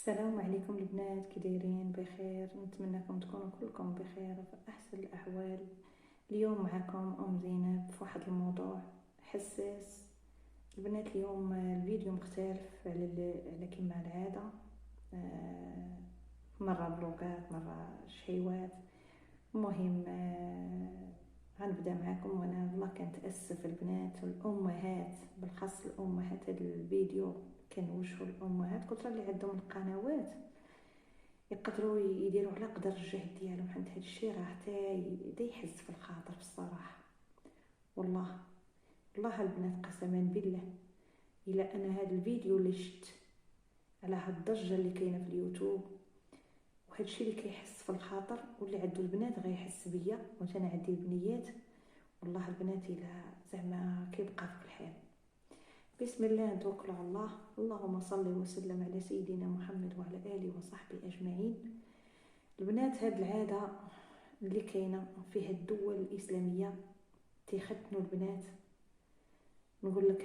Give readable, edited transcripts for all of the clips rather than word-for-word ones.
السلام عليكم البنات، كي دايرين؟ بخير. نتمنىكم تكونوا كلكم بخير وفي احسن الاحوال. اليوم معكم ام زينب في واحد الموضوع حساس. البنات اليوم الفيديو مختلف على كما العاده. مره بلوغات، مره شهيوات. المهم غنبدا معكم وانا والله كنتاسف البنات والامهات، بالاخص الامهات. هذا الفيديو كنوجهو الامهات كثر اللي عندهم القنوات يقدروا يديروا على قدر الجهد ديالهم، حيت هذا الشيء راه حتى يحز في الخاطر بصراحه. والله البنات قسما بالله الا انا هذا الفيديو اللي شفت على هاد الضجه اللي كاينه في اليوتيوب وهذا الشيء اللي كيحس في الخاطر، واللي عنده البنات غيحس بيا وانا عندي البنيات. والله البنات الا زعما كيبقى في الحال. بسم الله نتوكل على الله. اللهم صل وسلم على سيدنا محمد وعلى اله وصحبه اجمعين. البنات هاد العاده اللي كاينه في هاد الدول الاسلاميه تيختنوا البنات. نقول لك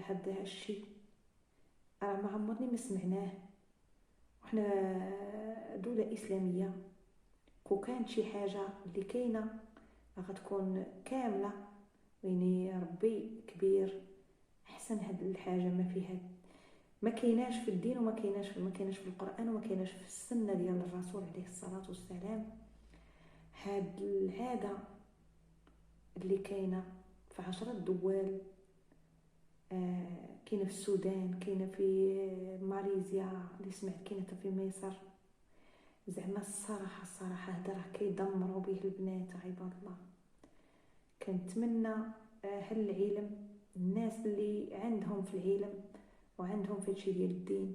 هذا الشيء ما عمرني ما سمعناه. وحنا دوله اسلاميه، كو كانت شي حاجه اللي كاينه غتكون كامله، يعني ربي كبير. احسن هاد الحاجه ما فيها، ما كايناش في الدين وما كايناش في القران وما كايناش في السنه ديال الرسول عليه الصلاه والسلام. هاد العاده اللي كاينه في 10 دول، كاينه في السودان، كاينه في ماليزيا اللي سمعت، كاينه في مصر. زعما الصراحه هذا راه كيدمروا به البنات عباد الله. كنتمنى هل العلم، الناس اللي عندهم في العلم وعندهم في هادشي ديال الدين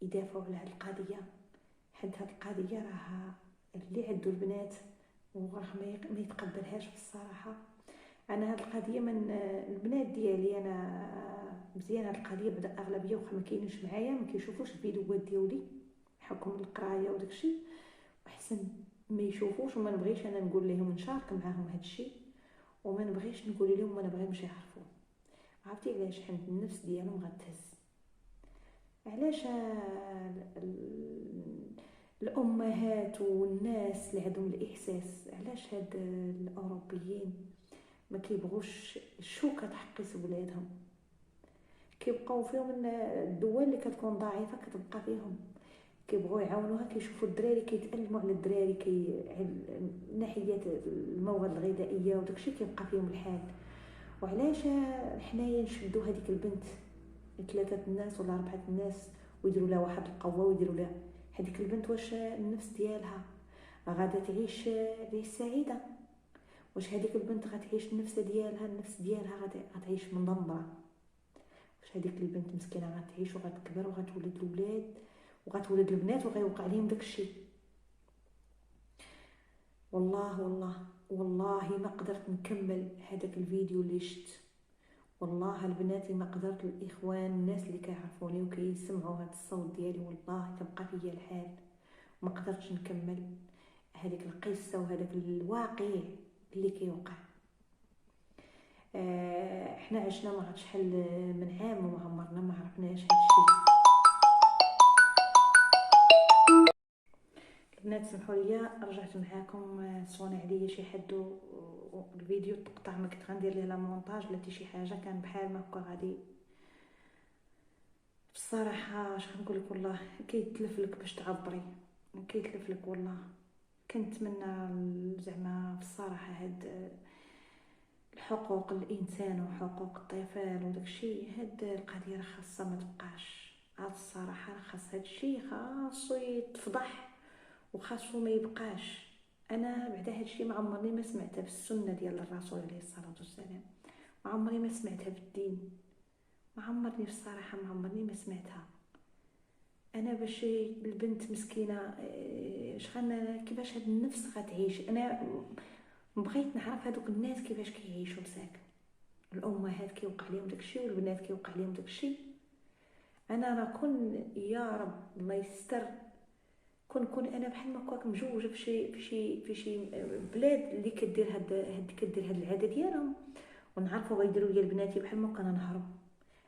يدافعوا على هاد القضيه، حيت هاد القضيه راه اللي عنده البنات وراه ما يتقبلهاش بالصراحه. انا هاد القضيه من البنات ديالي انا مزيان. هاد القضيه بدا اغلبيه واخا ما كاينينش معايا، ما كيشوفوش الفيديوهات ديالي حكم القرايه وداكشي، احسن ما يشوفوش. وما نبغيش انا نقول لهم نشارك معاهم هادشي، وما نبغيش نقول لهم ما نبغيهمش يعرفوا. عرفتي علاش؟ حيت النفس ديالهم غتهز. علاش الامهات والناس اللي عندهم الاحساس، علاش هاد الاوروبيين ما كيبغوش الشوكه تحقيس ولادهم؟ كيبقاو فيهم الدول اللي كتكون ضعيفه كتبقى فيهم، كيبغوا يعاونوها. كيشوفوا الدراري كيتألموا على الدراري ناحيه المواد الغذائيه وداكشي كيبقى فيهم الحال. وعلاش حنايا نشدوا هذيك البنت 3 الناس ولا 4 الناس ويديروا لها واحد القوه ويديروا لها هذيك البنت؟ واش النفس ديالها غادا تعيش سعيده؟ واش هذيك البنت غتعيش النفس ديالها غتعيش مدمره؟ واش هذيك البنت مسكينه غتعيش وغتكبر وغتولد الولاد وغتولد البنات وغيوقع عليهم داكشي؟ والله ما قدرت نكمل هذاك الفيديو اللي شفت. والله البنات ما قدرت، الاخوان الناس اللي كيعرفوني وكيسمعوا هذا الصوت ديالي والله تبقى فيا الحال. ما قدرتش نكمل هذيك القصه وهذاك الواقع اللي كيوقع. احنا عشنا ما عرفتش شحال من عام وما عمرنا ما عرفناش هادشي. البنات سمحوا لي رجعت معاكم. صون عليا شي حد الفيديو تقطع، ما كنت غندير ليه لا مونتاج ولا حتى شي حاجه، كان بحال ما هكا غادي. بصراحه اش غنقول لك، والله كيتلف لك باش تعبري، كيتلف لك والله. كنتمنى زعما بصراحه هاد الحقوق الانسان وحقوق الطفل وداكشي، هاد القضيه راه خاصها ما تبقاش. هاد الصراحه راه خاص هادشي خاصو يتفضح وخاصو ما يبقاش. انا بعدا هادشي ما عمرني ما سمعتها في السنه ديال الرسول عليه الصلاه والسلام، ما عمري ما سمعتها في الدين، ما عمرني بصراحه ما عمرني ما سمعتها. انا باش البنت مسكينه كيفاش هاد النفس غتعيش؟ انا بغيت نعرف هادوك الناس كيفاش كيعيشوا مساكن. الامهات كيوقع لهم داكشي والبنات كيوقع لهم داكشي. انا راه كون يا رب الله يستر كون انا بحال هكاك مجوجه في شي بلاد اللي كدير هاد العاده ديالهم، ونعرفوا غيديروا ليا لبناتي بحال هكا، انا نهرب،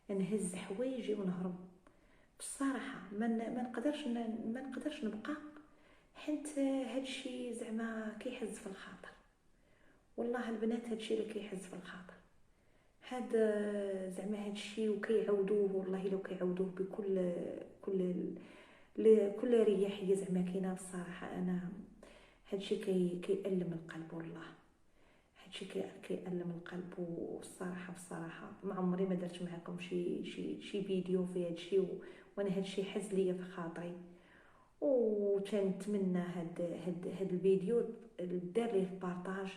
نهز حوايجي ونهرب. بصراحه ما نقدرش نبقى، حيت هادشي زعما كيحز في الخاطر. والله البنات هادشي اللي كيحز في الخاطر، هاد زعما هادشي وكيعاودوه، والله لو كيعاودوه كل رياحيه زعما كاينه. بصراحه انا هادشي كيألم القلب، والله هادشي كيألم القلب. والصراحه بصراحه ما عمري ما درت معكم شي فيديو في هادشي، وانا هادشي حز ليا في خاطري. وتنتمنى هاد الفيديو دار ليه البارطاج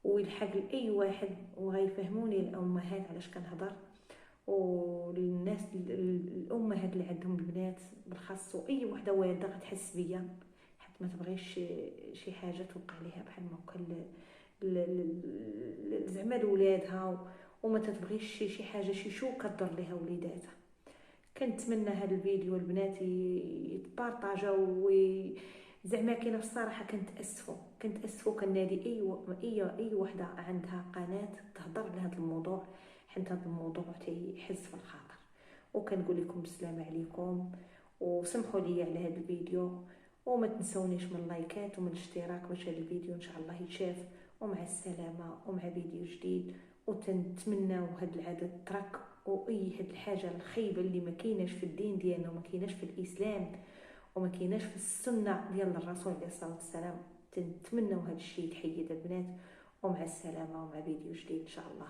ويلحق لاي واحد، وغيفهموني الامهات علاش كنهضر، وللناس الامهات اللي عندهم البنات بالخاص، واي وحده والده غتحس بيا، حيت ما تبغيش شي حاجه توقع ليها بحال ما وقع زعما لولادها، وما تتبغيش شي حاجه شي شوكه تضر ليها وليداتها. كنتمنى هذا الفيديو البنات يتبارطاجاو زعما كاينه. بصراحه كنتاسفوا كنادي اي وحده عندها قناه تهضر لهذا الموضوع، حيت هذا الموضوع تيحز في الخاطر. وكنقول لكم السلام عليكم، وسمحوا لي على هذا الفيديو، وما تنسونيش من اللايكات ومن الاشتراك باش هذا الفيديو ان شاء الله يتشاف. ومع السلامه ومع فيديو جديد. وتنتمناو هاد العاده ترك، واي هاد الحاجه الخايبه اللي ما كايناش في الدين ديالنا وما كايناش في الاسلام وما كايناش في السنه ديال الرسول عليه الصلاه والسلام، تنتمناو هاد الشيء يتحيد البنات. ومع السلامه ومع فيديو جديد ان شاء الله.